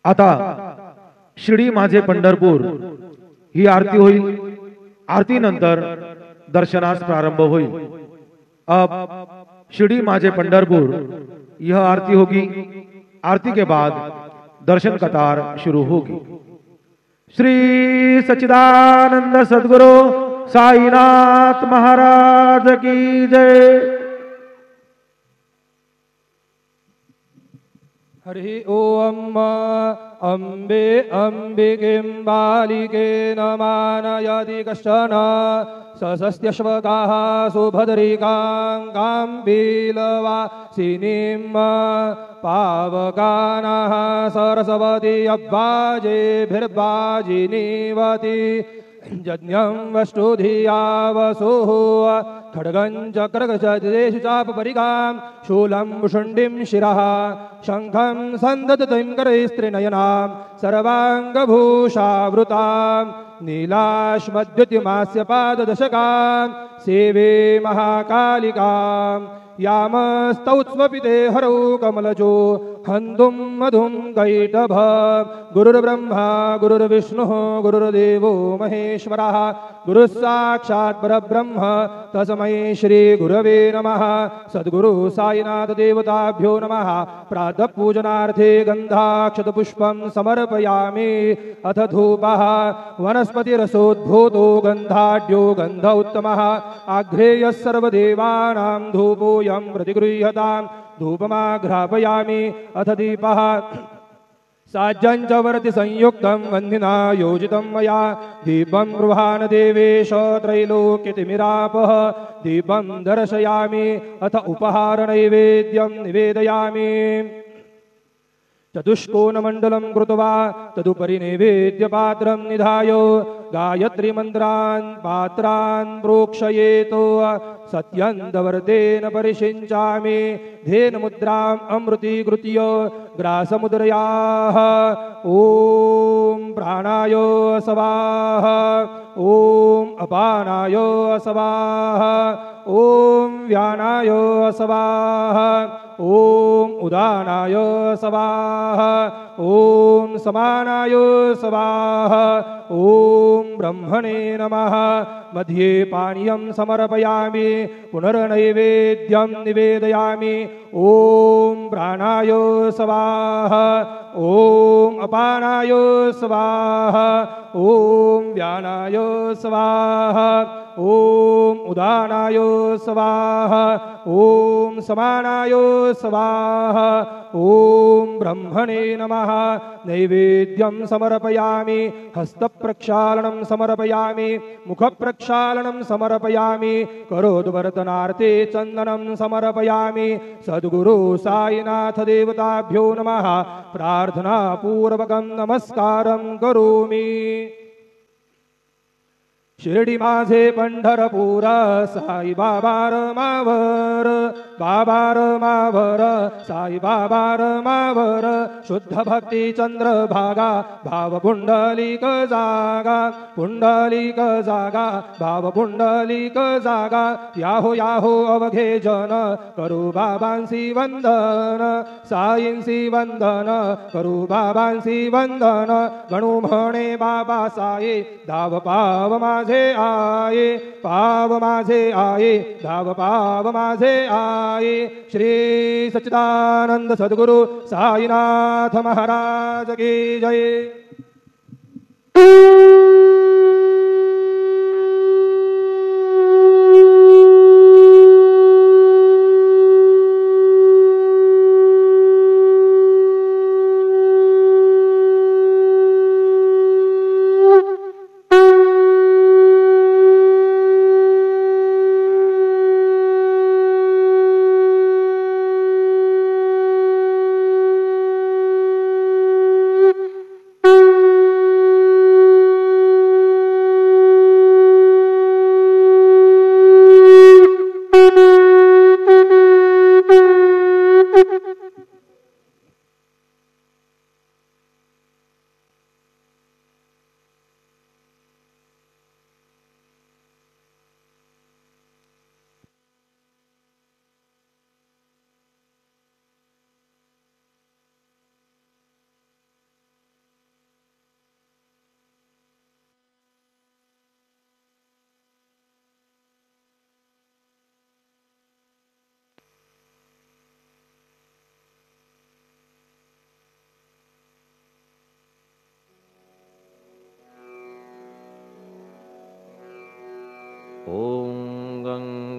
आता शिर्डी माझे पंढरपूर ही आरती होईल। आरती नंतर दर्शनास प्रारंभ होईल। अब शिर्डी माझे पंढरपुर यह आरती होगी। आरती के बाद दर्शन कतार शुरू होगी। श्री सच्चिदानंद सद्गुरु साईनाथ महाराज की जय। हरि ओम अम्बे अम्बिकें बालिके नमानयति कश्चन सस्त्यश्वकाः सुभद्रिकां काम्बीलवासिनीं पावकानः सरस्वती अब्बाजेभिर्बाजिनीवती यज्ञं वष्टुधिया वसुः खड्गं चक्रगजदेशु चापपरिगां शूलं शुण्डिं शिरः शङ्खं सन्दततिं करैस्त्रिनयनां सर्वाङ्गभूषावृतां नीलाश्मद्युतिमास्य पाददशकां सेवे महाकालिकां यामस्तौत्स्वपिते हरौ कमलजो हन्तुं मधुं कैटभ गुरुर्ब्रह्मा गुरुर्विष्णुः गुरुर्देवो महेश्वरः गुरुः साक्षात् परब्रह्म तस्मै श्री गुरवे नमः। सद्गुरु साईनाथ देवताभ्यो नमः। प्रातः पूजनार्थे गन्धाक्षतपुष्पं समर्पयामि। अथ धूपः वनस्पतिरसोद्भूतो गन्धाढ्यो गन्ध उत्तमः आघ्रेयः सर्वदेवानां धूपोऽयं प्रतिगृह्यतां धूपमाघ्रापयामि। अथ दीपः साज्यं च वर्ति संयुक्तं वह्निना योजितं मया दीपं गृहाण देवेश त्रैलोक्यतिमिरापः दीपं दर्शयामि। अथ उपहारनैवेद्यं निवेदयामि। चतुष्कोणमण्डलं कृत्वा तदुपरि नैवेद्यपात्रं निधाय गायत्रीमन्त्रान् पात्रान् प्रोक्षयेत् सत्यन्दवर्तेन परिषिञ्चामि। धेनुमुद्राम् अमृतीकृत्य ग्रासमुद्रयाः ॐ प्राणाय स्वाहा ॐ अपानाय स्वाहा ॐ व्यानाय स्वाहा ॐ उदानाय स्वाहा ॐ समानाय स्वाहा ॐ ब्रह्मणे नमः। मध्ये पानीयं समर्पयामि। पुनर्नैवेद्यं निवेदयामि। ॐ प्राणाय स्वाहा ॐ अपानाय स्वाहा ॐ व्यानाय स्वाहा ॐ उदानाय स्वाहा ॐ समानाय स्वाहा ॐ ब्रह्मणे नमः। नैवेद्यं समर्पयामि। हस्तप्रक्षालनं समर्पयामि। मुखप्रक्षालनं समर्पयामि। करोद्वर्तनार्थे चन्दनं समर्पयामि। सद्गुरु साईनाथ देवताभ्यो नमः। प्रार्थनापूर्वकं नमस्कारं करोमि। शिर्डी माझे पंढरपूर साई बाबा रमावर बाबा रमावर साई बाबा रमावर शुद्ध भक्ती चंद्रभागा भाव पुंडलिक जागा पुंडलिक जागा भाव पुंडलिक जागा याहो याहो अवघे जन करू बाबांसी वंदन साईंसी वंदन करू बाबांसी वंदन गणू म्हणे बाबा साई धाव पाव माझे आये पाव माझे आये धाव पाव माझे आये। श्री सच्चिदानंद सद्गुरु साईनाथ महाराज की जय।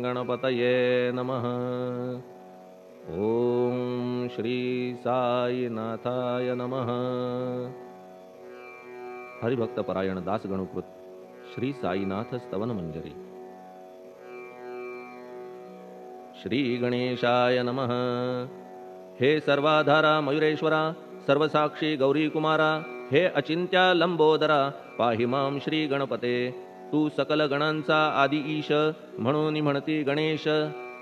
गणपतये नमः। ओम श्री साईनाथाय नमः। हरिभक्त परायण दास गणुकृत श्री साईनाथ स्तवन मंजरी। श्री गणेशाय नमः। हे सर्वाधारा मयुरेश्वरा, सर्वसाक्षी गौरी कुमारा, हे अचिंत्या लंबोदरा, पाहि मां श्री गणपते। तू सकल गणांचा आदि ईश, म्हणून म्हणती गणेश।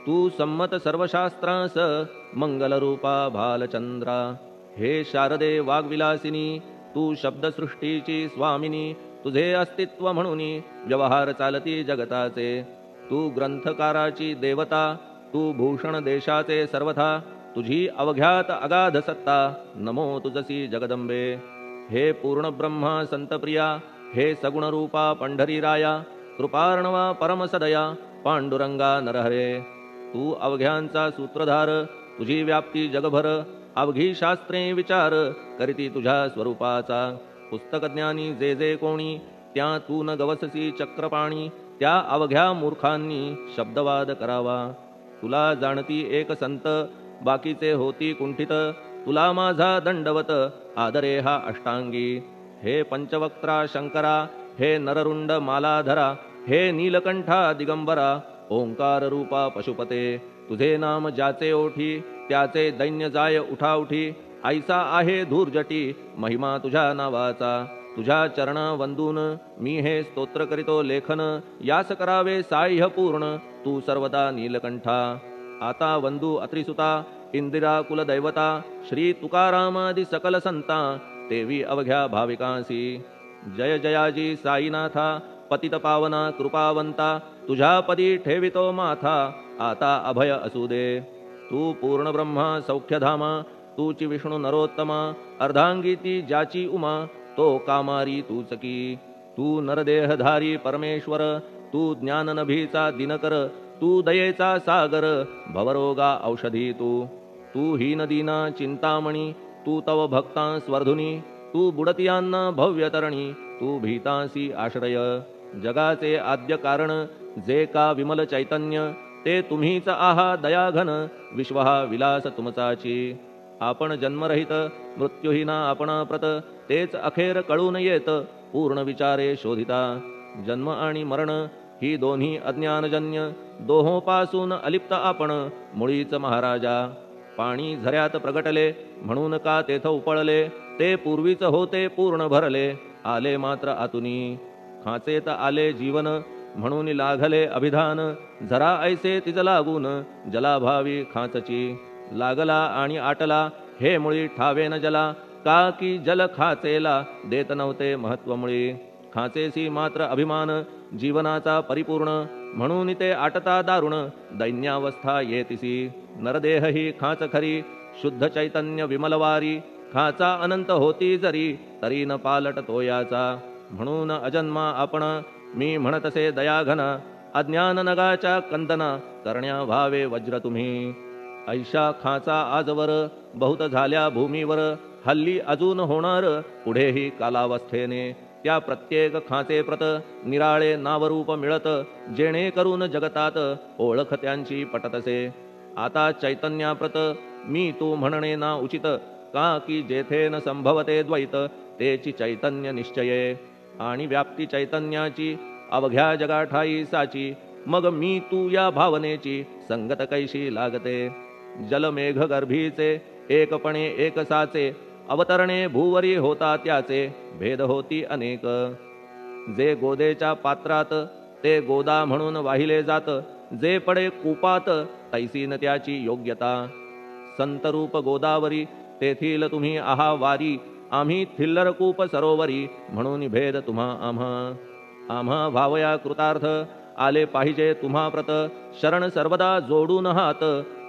तू संमत सर्वशास्त्रांस, मंगलरूपा भालचंद्रा। हे शारदे वाग्विलासिनी, तू शब्दसृष्टीची स्वामिनी। तुझे अस्तित्व म्हणून व्यवहार चालती जगताचे। तू ग्रंथकाराची देवता, तू भूषण देशाचे सर्वथा। तुझी अवघ्यात अगाध सत्ता, नमो तुझसी जगदंबे। हे पूर्ण ब्रह्मा संतप्रिया, हे सगुण रूपा पंढरीराया। कृपार्णवा परमसदया, पांडुरंगा नरहरे। तू अवघ्यांचा सूत्रधार, तुझी व्याप्ती जगभर। अवघी शास्त्रे विचार, करीती तुझ्या स्वरूपाचा। पुस्तकज्ञानी जे जे कोणी, त्या तू न गवससी चक्रपाणी। त्या अवघ्या मूर्खांनी शब्दवाद करावा। तुला जाणती एक संत, बाकीचे होती कुंठित। तुला माझा दंडवत, आदरे हा अष्टांगी। हे पंचवक्त्रा शंकरा, हे नररुंड मालाधरा। हे नीलकंठा दिगंबरा, ओंकार रूपा पशुपते। तुझे नाम ज्याचे ओठी, त्याचे दैन्य जाय उठाउठी। ऐसा आहे धूर्जटी, महिमा तुझ्या नावाचा। तुझ्या चरणा वंदून मी हे स्तोत्र करीतो लेखन। यास करावे साह्य पूर्ण, तू सर्वदा नीलकंठा। आता वंदू अत्रिसुता, इंदिरा कुलदैवता। श्री तुकारामादि सकल संता, तेवी अवघ्या भाविकांसी। जय जयाजी साईनाथा, पतित पावना कृपावंता। तुझ्या पदी ठेवितो माथा, आता अभय असू दे। तू पूर्ण ब्रह्मा सौख्यधामा, तूची विष्णू नरोत्तमा। अर्धांगी ती ज्याची उमा, तो कामारी तूच की। तू नरदेहधारी परमेश्वर, तू ज्ञाननभीचा दिनकर। तू दयेचा सागर, भवरोगा औषधी तू। तू हीनदीना चिंतामणी, तू तव भक्तां स्वर्धुनी। तू बुडतियांना भव्यतरणी, तू भीतांसी आश्रय। जगाचे आद्य कारण, जे का विमल चैतन्य। ते तुम्हीच आहा दयाघन, विश्व हा विलास तुमचाची। आपण जन्मरहित, मृत्यूहीना आपणा प्रत। तेच अखेर कळून येत, पूर्ण विचारे शोधिता। जन्म आणि मरण ही दोन्ही अज्ञानजन्य। दोहोपासून अलिप्त आपण, मुळीच महाराजा। पाणी झऱ्यात प्रगटले, म्हणून का तेथ उपळले। ते पूर्वीच होते पूर्ण भरले, आले मात्र आतुनी। खाचेत आले जीवन, म्हणून लागले अभिधान। झरा ऐसे तिज लागून, जलाभावी खाचची। लागला आणि आटला, हे मुळी ठावेन जला। का की जल खाचेला, देत नव्हते महत्व मुळी। खाचेसी मात्र अभिमान, जीवनाचा परिपूर्ण। म्हणून ते आटता दारुण, दैन्यावस्था येतिसी। नरदेह ही खाच खरी, शुद्ध चैतन्य विमलवारी। खाचा अनंत होती जरी, तरी न पालट तोयाचा। म्हणून अजन्मा आपण, मी म्हणतसे दयाघन। अज्ञान नगाच्या कंदना, करण्या व्हावे वज्र तुम्ही। ऐशा खाचा आजवर, बहुत झाल्या भूमीवर। हल्ली अजून होणार, पुढेही कालावस्थेने। त्या प्रत्येक खाचे प्रत, निराळे नावरूप मिळत। जेणे करून जगतात, ओळख त्यांची पटतसे। आता चैतन्याप्रत, मी तू म्हणणे ना उचित। का की जेथे न संभवते द्वैत, तेची चैतन्य निश्चये। आणि व्याप्ती चैतन्याची, अवघ्या जगाठाई साची। मग मी तू या भावनेची, संगत कैशी लागते। जलमेघ गर्भीचे, एकपणे एकसाचे। अवतरणे भूवरी होता त्याचे, भेद होती अनेक। जे गोदेच्या पात्रात, ते गोदा म्हणून वाहिले जात। जे पडे कूपात, तैसीन त्याची योग्यता। संतरूप गोदावरी, तेथील तुम्ही आहा वारी। आम्ही थिल्लर कूप सरोवरी, म्हणून भेद तुम्हा आम्हा। आम्हा भावया कृतार्थ, आले पाहिजे तुम्हा प्रत। शरण सर्वदा जोडून हात,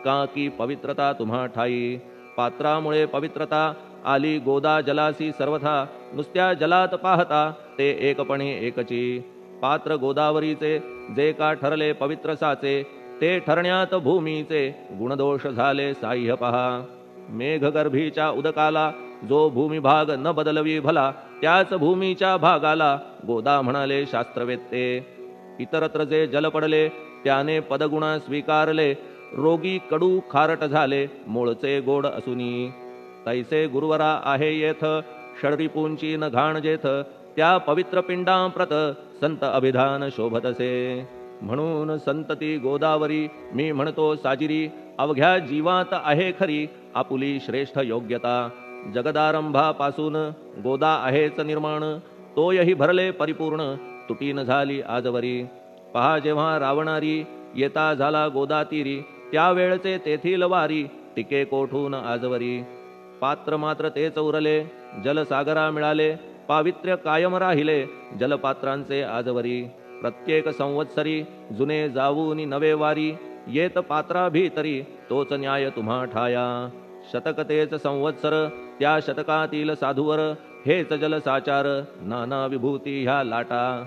का की पवित्रता तुम्हा ठाई। पात्रामुळे पवित्रता, आली गोदा जलासी सर्वथा। नुसत्या जलात पाहता, ते एकपणे एकची। पात्र गोदावरीचे, जे का ठरले पवित्र साचे। ते ठरण्यात भूमीचे, गुणदोष झाले साह्य पहा। मेघगर्भीच्या उदकाला, जो भूमिभाग न बदलवी भला। त्याच भूमीच्या भागाला, गोदा म्हणाले शास्त्रवेत्ते। इतरत्र जे जल पडले, त्याने पदगुणा स्वीकारले, रोगी कडू खारट झाले, मूळचे गोड असुनी. तैसे गुरुवरा आहे येथ, षडरिपूंची न घाण जेथ, त्या पवित्र पिंडांप्रत संत अभिधान शोभतसे. म्हणून संतती गोदावरी मी म्हणतो साजिरी, अवघ्या जीवात आहे खरी आपुली श्रेष्ठ योग्यता. जगदारंभापासून गोदा आहेच निर्माण, तोयही भरले परिपूर्ण, तुटीन झाली आजवरी. पहा जेव्हा रावणारी येता झाला गोदातीरी, त्यावेळचे तेथील वारी टिके कोठून आजवरी. पात्र मात्र तेच उरले, जलसागरा मिळाले, पावित्र्य कायम राहिले जलपात्रांचे आजवरी. प्रत्येक संवत्सरी जुने जाऊनी नवे वारी, येत पात्रा भीतरी तोच न्याय तुम्हा ठाया. शतक तेच संवत्सर, त्या शतकातील साधूवर हेच जलसाचार, नाना विभूती ह्या लाटा.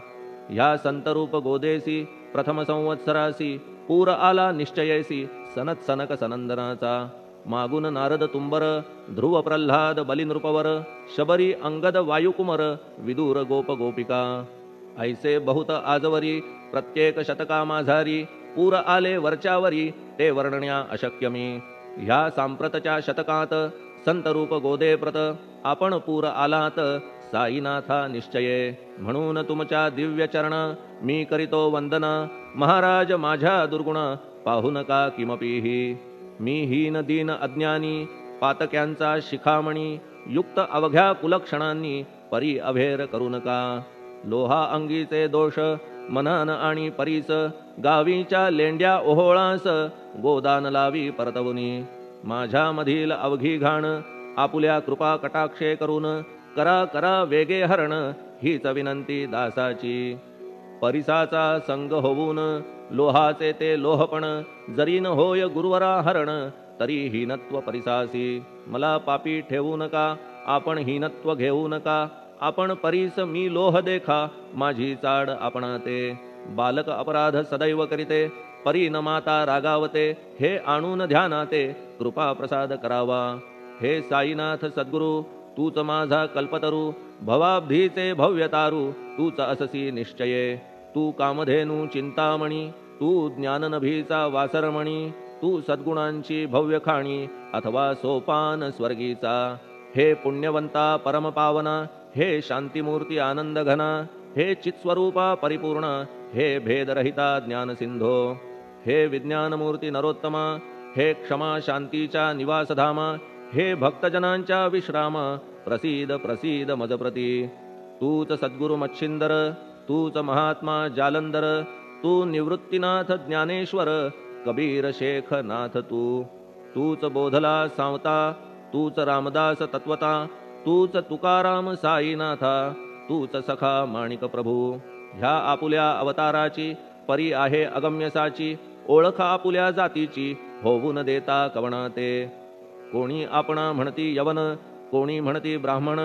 ह्या संतरूप गोदेसी प्रथम संवत्सरासी, पूर आला निश्चयेसी सनत सनक सनंदनाचा. मागून नारद तुंबर, ध्रुव प्रल्हाद बलिनृपवर, शबरी अंगद वायुकुमर, विदूर गोप गोपिका. ऐसे बहुत आजवरी प्रत्येक शतका माझारी, पूर आले वरच्यावरी ते वर्णण्या अशक्य मी. ह्या सांप्रतच्या शतकात संतरूप गोदे प्रत, आपण पूर आलात साईनाथा निश्चये. म्हणून तुमच्या दिव्य चरण मी करीतो वंदना, महाराज माझ्या दुर्गुण पाहू नका किमपीही. मी हीन दीन अज्ञानी, पातक्यांचा शिखामणी, युक्त अवघ्या कुलक्षणांनी परी अभेर करू नका. लोहा अंगीचे दोष मनन आणि परीस, गावीच्या लेंड्या ओहोळास गोदान लावी परतवुनी. माझ्या मधील अवघी घाण आपुल्या कृपा कटाक्षे करून, करा करा वेगे हरण हीच विनंती दासाची. परिसाचा संग होऊन लोहाचे ते लोहपण, जरीन होय गुरुवरा हरण तरी हीनत्व परिसासी. मला पापी ठेवू नका, आपण हीनत्व घेऊ नका. आपण परीस मी लोह देखा, माझी चाड आपणाते. बालक अपराध सदैव करीते, परी न माता रागावते. हे आणून ध्यानाते कृपा प्रसाद करावा. हे साईनाथ सद्गुरु तूच माझा कल्पतरू, भवाब्धीचे भव्य तारू तूच अससी निश्चये. तू कामधेनू चिंतामणी, तू ज्ञाननभीचा वासरमणी, तू सद्गुणांची भव्य खाणी अथवा सोपान स्वर्गीचा. हे पुण्यवंता परमपावना, हे शांतिमूर्ती आनंद घना, हे चित्स्वरूपा परिपूर्ण, हे भेदरहिता ज्ञानसिंधो. हे विज्ञानमूर्ती नरोत्तमा, हे क्षमा शांतीच्या निवासधामा, हे भक्तजनांच्या विश्रामा, प्रसीद प्रसीद मजप्रती. तूच सद्गुरु मच्छिंदर, तूच महात्मा जालंधर, तू निवृत्तीनाथ ज्ञानेश्वर, कबीर शेख नाथ तू. तूच बोधला सांवता, तूच रामदास तत्वता, तूच तुकाराम साईनाथा, तूच सखा माणिक प्रभू. ह्या आपुल्या अवताराची परी आहे अगम्यसाची, ओळख आपुल्या जातीची होऊन देता कवणाते. कोणी आपणा म्हणती यवन, कोणी म्हणती ब्राह्मण,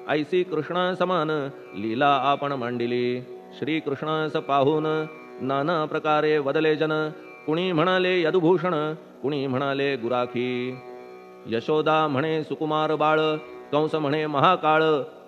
ऐसी कृष्णा समान लीला आपण मांडिली. श्री कृष्णास पाहून नाना प्रकारे वदले जन, कुणी म्हणाले यदुभूषण, कुणी म्हणाले गुराखी. यशोदा म्हणे सुकुमार बाळ, कंस म्हणे महाकाळ,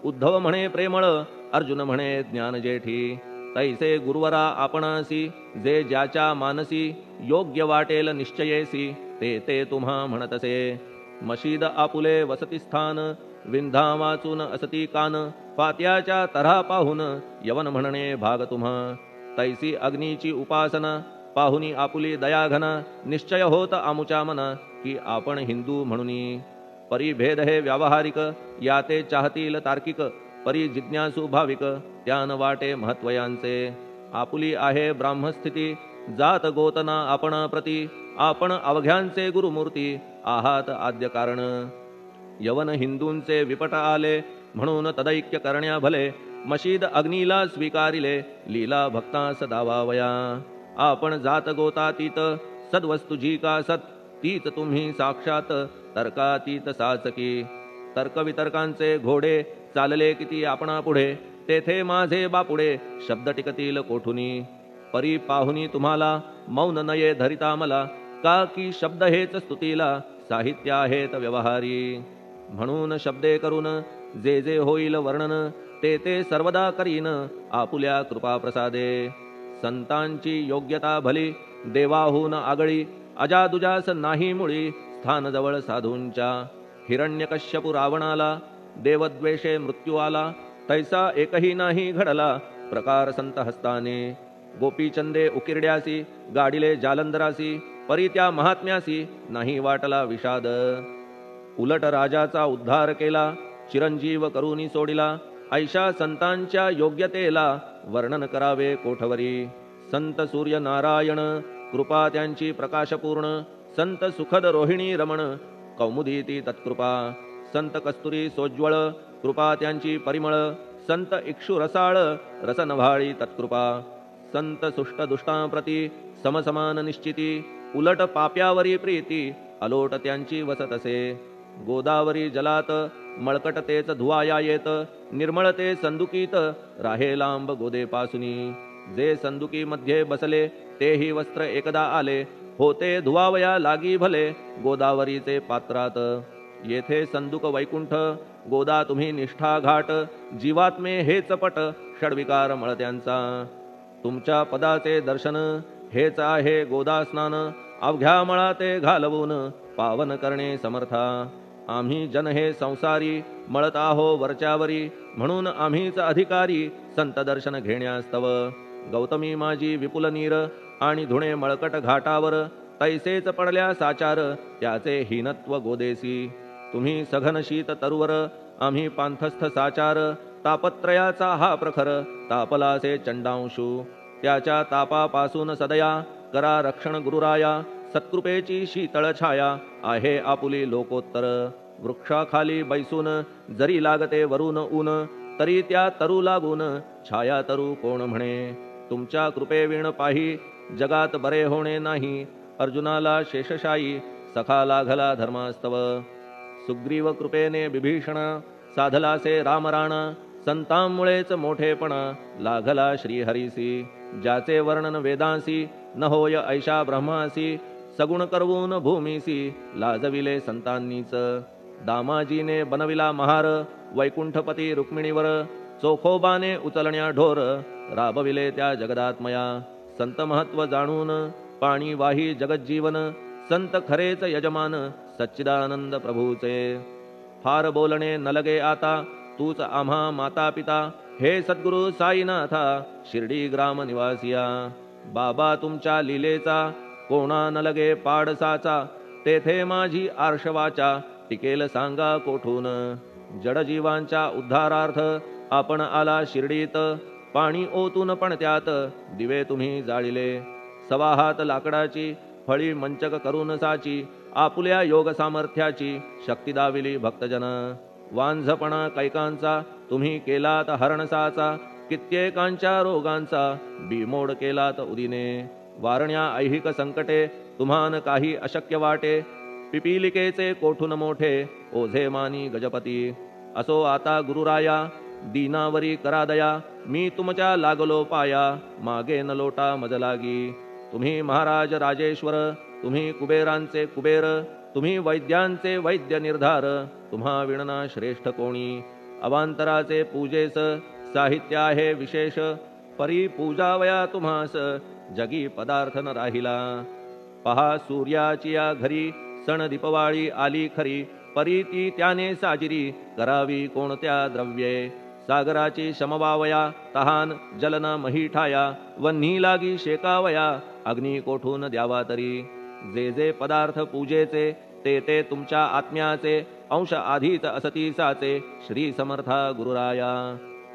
उद्धव म्हणे प्रेमळ, अर्जुन म्हणे ज्ञानजेठी. तैसे गुरुवरा आपणासी, जे ज्याच्या मानसी योग्य वाटेल निश्चयेसी, ते ते तुम्हा म्हणतसे. मशीद आपुले वसती स्थान, विंधा वाचून असती कान, पात्याच्या तऱ्हा पाहून यवन म्हणणे भाग तुम्हा. तैसी अग्नीची उपासना पाहुनी आपुली दयाघना, निश्चय होत आमुच्या मना की आपण हिंदू म्हणूनी. परी भेद हे व्यावहारिक, याते चाहतील तार्किक, परी जिज्ञासू भाविक, त्यान वाटे महत्वयांचे. आपुली आहे ब्राह्मस्थिती, जात गोतना आपण प्रती, आपण अवघ्यांचे गुरुमूर्ती आहात आद्य कारण. यवन हिंदूंचे विपट आले, म्हणून तदैक्य करण्या भले, मशीद अग्नीला स्वीकारिले, लीला भक्तास दावावया. आपण जात गोतातीत, सद्वस्तुजी का सत, तीच तुम्ही साक्षात तर्कातीत साचकी. तर्कवितर्कांचे घोडे चालले किती आपणा पुढे, तेथे माझे बापुडे शब्द टिकतील कोठुनी. परी पाहुनी तुम्हाला मौन नये धरिता मला, का की शब्द हेच स्तुतीला साहित्य आहेत व्यवहारी. म्हणून शब्दे करून जे जे होईल वर्णन, ते ते सर्वदा करीन आपुल्या कृपा प्रसादे. संतांची योग्यता भली देवाहून आगळी अजादुजास नाही मुळी स्थान जवळ साधूंच्या हिरण्यकश्यपू रावणाला देवद्वेषे मृत्यू आला तैसा एकही नाही घडला प्रकार संत हस्ताने गोपीचंदे उकिरड्यासी गाडिले जालंधरासी परी त्या महात्म्यासी नाही वाटला विषाद उलट राजाचा उद्धार केला चिरंजीव करूनी सोडिला ऐशा संतांच्या योग्यतेला वर्णन करावे कोठवरी संत सूर्य नारायण कृपा त्यांची प्रकाशपूर्ण संत सुखद रोहिणी रमण कौमुदी ती तत्कृपा संत कस्तुरी सोज्वळ कृपा त्यांची परिमळ संत इक्षु रसाळ रसनभाळी तत्कृपा संत सुष्ट दुष्टांप्रती समसमान निश्चिती उलट पाप्यावरी प्रीती अलोट त्यांची वसत असे गोदावरी जलात मळकट तेच धुवाया येत निर्मळ ते संदुकीत राहे लांब गोदेपासुनी जे संदुकी मध्ये बसले तेही वस्त्र एकदा आले होते धुवावया लागी भले गोदावरीचे पात्रात येथे संदुक वैकुंठ गोदा तुम्ही निष्ठा घाट जीवात्मे हेच पट षडविकार मळत्यांचा तुमच्या पदाचे दर्शन हेच आहे गोदा स्नान अवघ्या मळा ते घालवून पावन करणे समर्था आम्ही जन हे संसारी मळत आहो वरच्यावरी म्हणून आम्हीच अधिकारी संत दर्शन घेण्यास्तव गौतमी माझी विपुल नीर आणि धुणे मळकट घाटावर तैसेच पडल्या साचार त्याचे हीनत्व गोदेसी तुम्ही सघन शीत तरुवर आम्ही पांथस्थ साचार तापत्रयाचा हा प्रखर तापलासे चंडांशू त्याच्या तापापासून सदया करा रक्षण गुरुराया सत्कृपेची शीतळ छाया आहे आपुली लोकोत्तर वृक्षाखाली बैसून जरी लागते वरून ऊन तरी त्या तरू लागून छाया तरू कोण म्हणे तुमच्या कृपेविण पाही जगात बरे होणे नाही अर्जुनाला शेषशायी सखा लागला धर्मास्तव सुग्रीव कृपेने विभीषण साधलासे रामराणा संतांमुळेच मोठेपणा लागला श्रीहरीसी ज्याचे वर्णन वेदांसी न होय ऐशा ब्रह्मासी सगुण करवून भूमीसी लाजविले संतांनीच दामाजीने बनविला महार वैकुंठपती रुक्मिणीवर चोखोबाने उचलण्या ढोर राबविले त्या जगदात्मया संत महत्व जाणून पाणी वाही जगज्जीवन संत खरेच यजमान सच्चिदानंद प्रभूचे फार बोलणे न लगे आता तूच आम्हा माता पिता हे सद्गुरु साईनाथा शिर्डी ग्राम निवासिया बाबा तुमच्या लीलेचा कोणा न लगे पाडसाचा तेथे माझी आर्षवाचा टिकेल सांगा कोठून जडजीवांच्या उद्धारार्थ आपण आला शिर्डीत पाणी ओतून पण त्यात दिवे तुम्ही जाळिले सवा हात लाकडाची फळी मंचक करून साची आपुल्या योग सामर्थ्याची शक्ती दाविली भक्तजन वांझपणा कैकांचा तुम्ही केलात हरणसाचा कित्येकांच्या रोगांचा बिमोड केलात उदिने वारण्या ऐहिक संकटे तुम्हान काही अशक्य वाटे पिपीलिकेचे कोठून मोठे ओझे मानी गजपती असो आता गुरुराया दीनावरी करा दया मी तुमच्या लागलो पाया मागे न लोटा मज लागी तुम्ही महाराज राजेश्वर तुम्ही कुबेरांचे कुबेर तुम्ही वैद्यांचे वैद्य निर्धार तुम्हा विणना श्रेष्ठ कोणी अवांतराचे पूजेस साहित्य आहे विशेष परी पूजावया तुम्हास जगी पदार्थ न राहिला पहा सूर्याची या घरी सण दीपवाळी आली खरी परी ती त्याने साजिरी करावी कोणत्या द्रव्ये सागराची शमवावया तहान जलन महीठाया वन्ही लागी शेकावया अग्नी कोठून द्यावा तरी जे जे पदार्थ पूजेचे ते ते तुमच्या आत्म्याचे अंश आधीच असतीसाचे श्री समर्था गुरुराया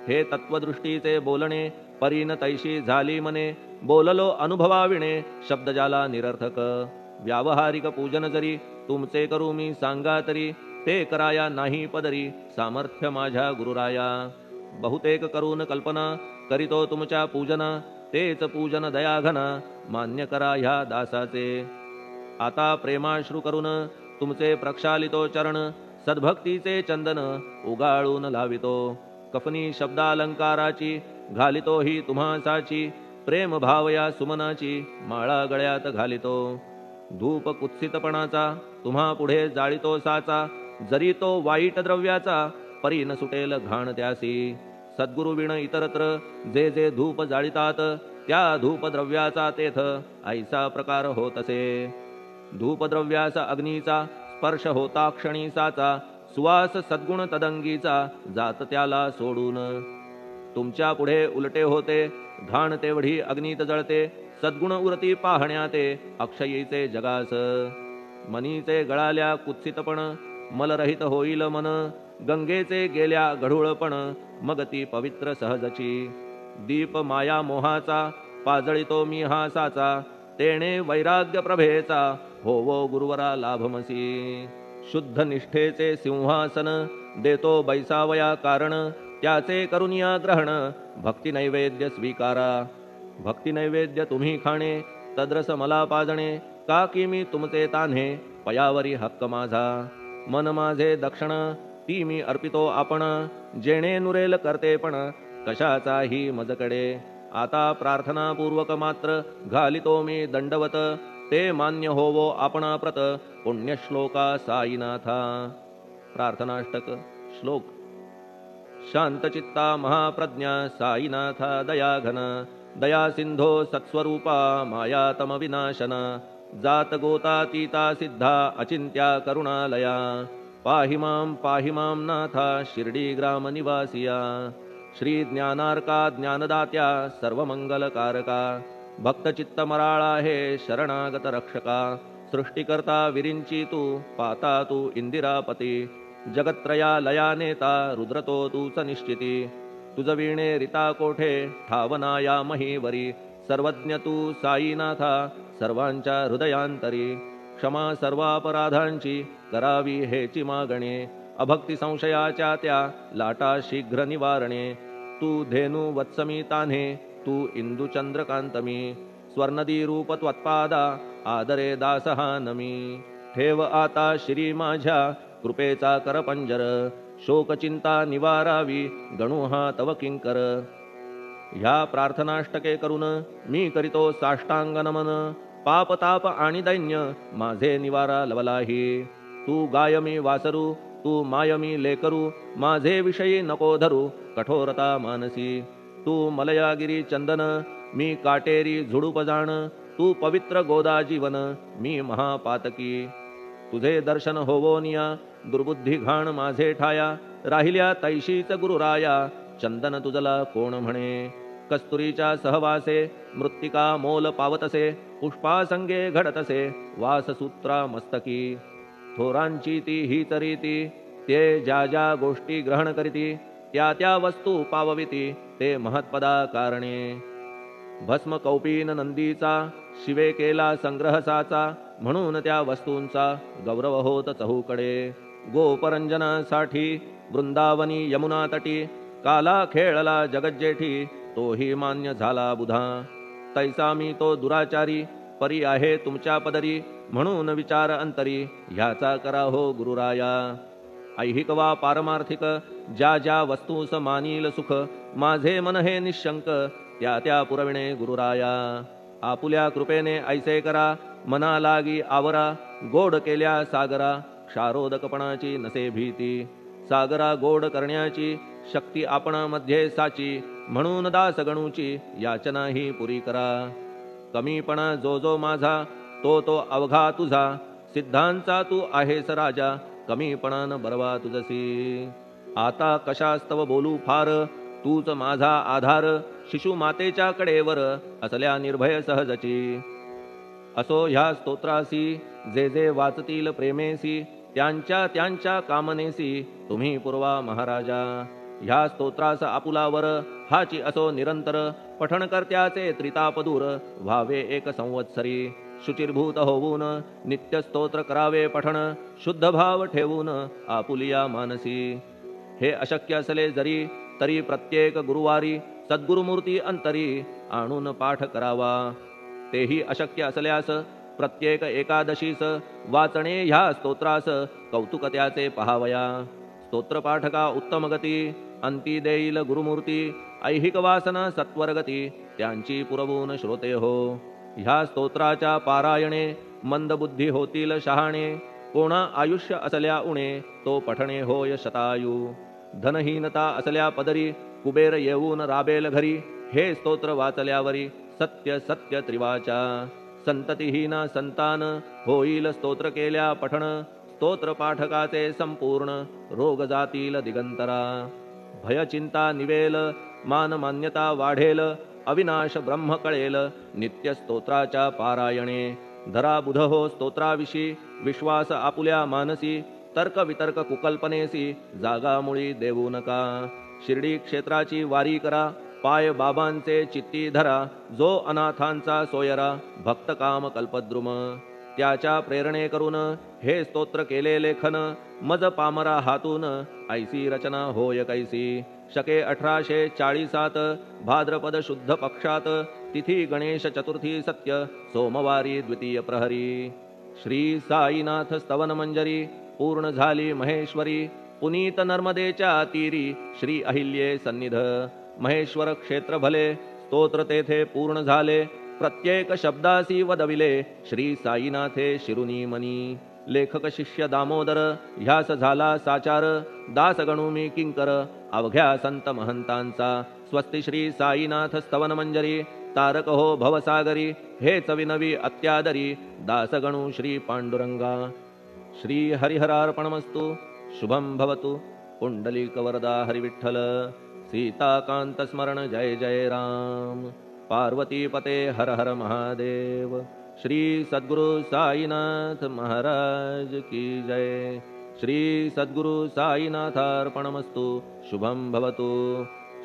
हे तत्वदृष्टीचे बोलणे परीन तैशी झाली मने बोललो अनुभवाविणे शब्द जाला निरर्थक व्यावहारिक पूजन जरी तुमचे करू मी सांगा तरी ते कराया नाही पदरी सामर्थ्य माझ्या गुरुराया बहुतेक करून कल्पना करीतो तुमच्या पूजना तेच पूजन दयाघना मान्य करा ह्या दासाचे आता प्रेमाश्रू करून तुमचे प्रक्षालितो चरण सद्भक्तीचे चंदन उगाळून लावितो कफनी शब्दालंकाराची घालितो ही तुम्हासाची प्रेम भावया सुमनाची माळा गळ्यात घालितो धूप कुत्सितपणाचा तुम्हा पुढे जाळितो साचा जरी तो वाईट द्रव्याचा परी न सुटेल घाण त्यासी सद्गुरु विण इतरत्र जे जे धूप जाळितात त्या धूपद्रव्याचा तेथ ऐसा प्रकार होतसे. धूपद्रव्यास अग्नीचा स्पर्श होता क्षणीसाचा, सुवास सद्गुण तदंगीचा जात त्याला सोडून. तुमच्या पुढे उलटे होते, घाण तेवढी अग्नीत जळते, सद्गुण उरती पाहण्या ते अक्षयीचे जगास. मनीचे गळाल्या कुत्सितपण, मलरहित होईल मन, गंगेचे गेल्या गढूळपण, मग ती पवित्र सहजची. दीप माया मोहाचा, पाजळितो मी हा साचा, तेणे वैराग्य प्रभेचा, होवो गुरुवरा लाभमसी. शुद्ध निष्ठेचे सिंहासन, देतो बैसावया कारण, त्याचे करुनिया ग्रहण, भक्ती नैवेद्य स्वीकारा. भक्ती नैवेद्य तुम्ही खाणे, तद्रस मला पाजणे, का की मी तुमचे तान्हे, पयावरी हक्क माझा. मन माझे दक्षिण, ती मी अर्पितो आपण, जेणे नुरेल करतेपण, कशाचाही मजकडे. आता प्रार्थनापूर्वक मात्र घालितो मी दंडवत, ते मान्य होवो आपण प्रत, पुण्यश्लोका साईनाथा. प्रार्थनाष्टक. श्लोक. शांतचित्ता महाप्रज्ञा साईनाथा दयाघन, दया सिंधो सत्स्वरूपा मायातम विनाशन, जात गोतातीता सिद्धा अचिंत्या करुणालया, पाहि मां नाथा शिर्डी ग्राम निवासिया. श्री ज्ञानार्का ज्ञानदात्या सर्वमंगलकारका, भक्तचित्त मराळा हे शरणागत रक्षका. सृष्टिकर्ता विरिंची तू, पाता तू इंदिरापती, जगत्त्रया लया नेता रुद्रतो तूच निश्चिती. तुझ वीणे रिता कोठे ठावनाया महीवरी, सर्वज्ञ तू साईनाथा सर्वांच्या हृदयांतरी. क्षमा सर्वापराधांची करावी हेची मागणे, अभक्ती संशयाच्या त्या लाटा शीघ्र निवारणे. तू धेनू वत्समी तान्हे, तू इंदू चंद्रकांतमी, स्वर्णदी रूप त्वत्पादा आदरे दासहा नमी. ठेव आता श्री माझ्या कृपेचा करपंजर, शोकचिंता निवारावी गणू हा तव किंकर. ह्या प्रार्थनाष्टके करून मी करीतो साष्टांग नमन, पाप ताप आणि दैन्य माझे निवारा लवलाही. तू गायमी वासरू, तू मायमी लेकरू, माझे विषयी नको धरू कठोरता मानसी. तू मलयागिरी चंदन, मी काटेरी झुडूप जाण, तू पवित्र गोदा जीवन, मी महापातकी. तुझे दर्शन होवोनिया दुर्बुद्धी घाण माझे ठाया, राहिल्या तैशीच गुरुराया, चंदन तुझला कोण म्हणे. कस्तुरीच्या सहवासे मृत्तिका मोल पावतसे, पुष्पासंगे घडतसे वाससूत्रा मस्तकी. थोरांची ती हीच रीती, ते ज्या ज्या गोष्टी ग्रहण करीती, त्या त्या वस्तू पावविती ते महत्पदा कारणे. भस्म कौपीन नंदीचा, शिवे केला संग्रह साचा, म्हणून त्या वस्तूंचा गौरव होत चहूकडे. गोपरंजनासाठी वृंदावनी यमुना तटी, काला खेळला जगज्जेठी, तोही मान्य झाला बुधा. तैसा मी तो दुराचारी, परी आहे तुमच्या पदरी, म्हणून विचार अंतरी ह्याचा करा हो गुरुराया. ऐहिक वा पारमार्थिक ज्या ज्या वस्तूस मानील सुख, माझे मन हे निशंक त्या त्या पुरविणे गुरुराया. आपुल्या कृपेने ऐसे करा मना लागी आवरा, गोड केल्या सागरा क्षारोदकपणाची नसे भीती. सागरा गोड करण्याची शक्ती आपण मध्ये साची, म्हणून दास गणूची याचना ही पुरी करा. कमीपणा जो जो माझा, तो तो अवघा तुझा, सिद्धांचा तू आहेस राजा, कमीपणान बरवा तुझसी. आता कशास्तव बोलू फार, तूच माझा आधार, शिशु मातेच्या कडेवर असल्या निर्भय सहजची. असो ह्या स्तोत्रासी जे जे वाचतील प्रेमेसी, त्यांच्या त्यांच्या कामनेसी तुम्ही पुरवा महाराजा. ह्या स्तोत्रास आपुलावर हाची असो निरंतर, पठणकर्त्याचे त्रितापदूर व्हावे एक संवत्सरी. शुचिर्भूत होऊन नित्य स्तोत्र करावे पठण, शुद्ध भाव ठेवून आपुलिया मानसी. हे अशक्य असले जरी तरी प्रत्येक गुरुवारी सद्गुरुमूर्ती अंतरी आणून पाठ करावा. तेही अशक्य असल्यास प्रत्येक एकादशीस वाचणे ह्या स्तोत्रास कौतुक त्याचे पहावया. स्तोत्रपाठका उत्तम गती, अंती देईल गुरुमूर्ती. ऐहिक वासना सत्वरगती त्यांची पुरवून श्रोते हो. ह्या स्तोत्राच्या पारायणे मंदबुद्धी होतील शहाणे. कोणा आयुष्य असल्या उणे तो पठणे होय शतायू. धनहीनता असल्या पदरी कुबेर येऊन राबेल घरी. हे स्तोत्र वाचल्यावरी सत्य सत्य त्रिवाचा संततिहीना संतान होईल स्तोत्र केल्या पठण स्तोत्र पाठकाचे संपूर्ण रोग जातील दिगंतरा भय चिंता निवेल मान मान्यता वाढेल अविनाश ब्रह्म कळेल नित्य स्तोत्राच्या पारायणे धरा बुध हो स्तोत्राविषयी विश्वास आपुल्या मानसी तर्क वितर्क कुकल्पनेसी जागा मुळी देऊ नका शिर्डी क्षेत्राची वारी करा पाय बाबांचे चित्ती धरा जो अनाथांचा सोयरा भक्त काम कल्पद्रुम त्याच्या प्रेरणे करून हे स्तोत्र केले लेखन मज पामरा हातून ऐसी रचना होय कैसी शके 1840 भाद्रपद शुद्ध पक्षात तिथी गणेश चतुर्थी सत्य सोमवारी द्वितीय प्रहरी श्री साईनाथ स्तवन मंजरी पूर्ण झाली महेश्वरी पुनीत नर्मदेच्या तीरी श्री अहिल्ये सन्निध महेश्वर क्षेत्र भले स्तोत्र तेथे पूर्ण झाले प्रत्येक शब्दासी वदविले श्री साईनाथे शिरुनी मनी लेखक शिष्य दामोदर ह्यास झाला साचार दास गणू मी किंकर अवघ्या संत महंतांचा स्वस्ति श्री साईनाथ स्तवन मंजरी तारक हो भवसागरी हेच विनवी अत्यादरी दासगणू श्री पांडुरंगा श्री हरिहरार्पणमस्तु शुभम भवतु पुंडलिक वरदा हरिविठ्ठल सीताकांत स्मरण जय जय राम पार्वती पते हर हर महादेव श्री सद्गुरु साईनाथ महाराज की जय श्री सद्गुरु साईनाथार्पणमस्तु शुभम भवतु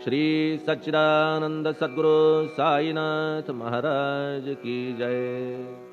श्री सच्चिदानंद सद्गुरु साईनाथ महाराज की जय।